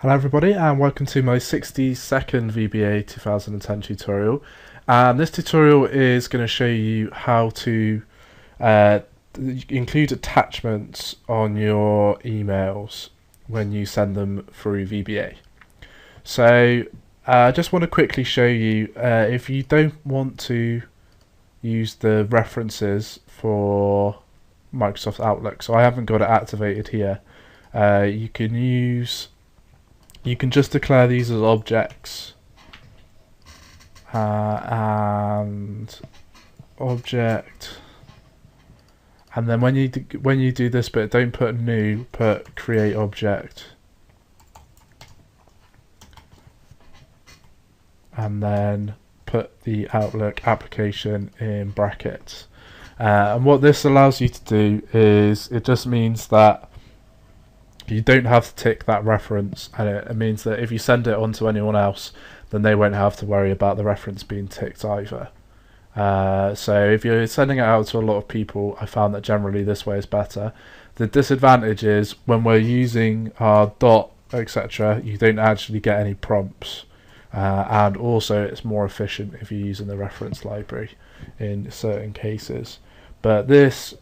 Hello everybody and welcome to my 60-second VBA 2010 tutorial. And this tutorial is going to show you how to include attachments on your emails when you send them through VBA. So I just want to quickly show you if you don't want to use the references for Microsoft Outlook, so I haven't got it activated here, you can just declare these as objects and object, and then when you do this bit, don't put new, put create object, and then put the Outlook application in brackets. And what this allows you to do is it just means that you don't have to tick that reference, and it means that if you send it on to anyone else, then they won't have to worry about the reference being ticked either. So if you're sending it out to a lot of people, I found that generally this way is better. The disadvantage is when we're using our dot, etc., you don't actually get any prompts, and also it's more efficient if you're using the reference library in certain cases. But this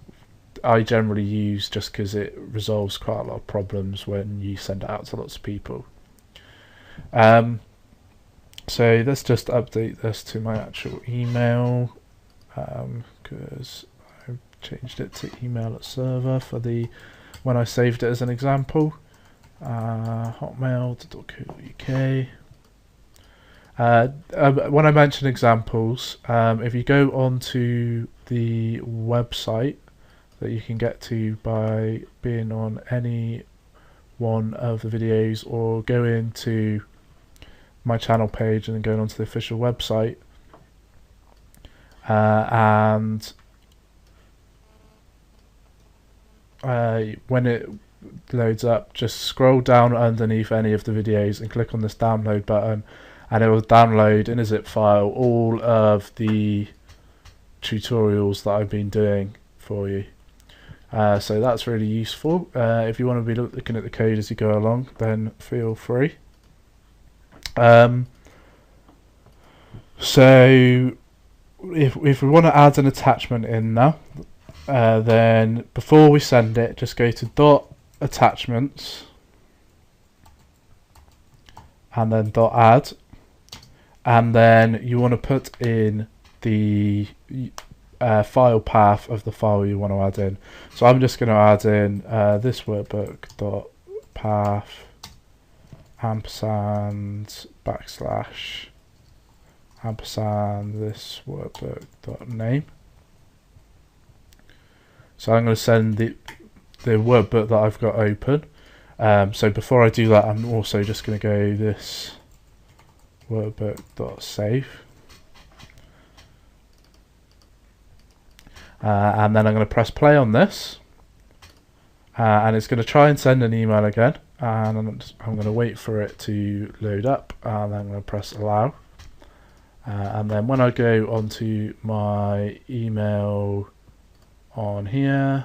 I generally use just because it resolves quite a lot of problems when you send it out to lots of people. So let's just update this to my actual email, because I've changed it to email at server for the when I saved it as an example. Hotmail.co.uk. When I mention examples, if you go onto the website that you can get to by being on any one of the videos, or go into my channel page and then going onto the official website, and when it loads up, just scroll down underneath any of the videos and click on this download button, and it will download in a zip file all of the tutorials that I've been doing for you. So that's really useful. If you want to be looking at the code as you go along, then feel free. So if we want to add an attachment in now, then before we send it, just go to dot attachments and then dot add, and then you want to put in the file path of the file you want to add in. So I'm just going to add in this workbook.path ampersand backslash ampersand this workbook.name. So I'm going to send the workbook that I've got open. So before I do that, I'm also just going to go this workbook.save. And then I'm going to press play on this, and it's going to try and send an email again, and I'm going to wait for it to load up, and then I'm going to press allow, and then when I go onto my email on here,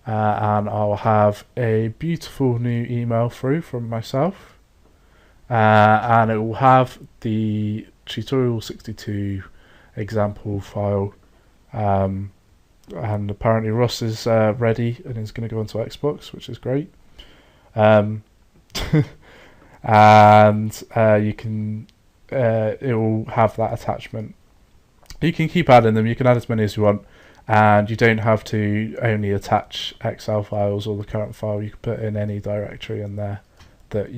and I'll have a beautiful new email through from myself, and it will have the tutorial 62 example file. And apparently Ross is ready and is going to go onto Xbox, which is great. And you can it will have that attachment. You can keep adding them, you can add as many as you want, and you don't have to only attach Excel files or the current file. You can put in any directory in there that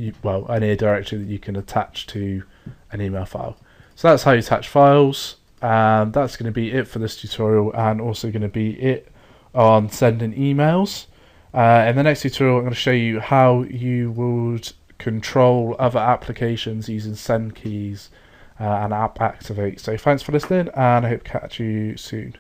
any directory that you can attach to an email file. So that's how you attach files. And that's going to be it for this tutorial, and also going to be it on sending emails. In the next tutorial, I'm going to show you how you would control other applications using send keys and app activate. So thanks for listening, and I hope to catch you soon.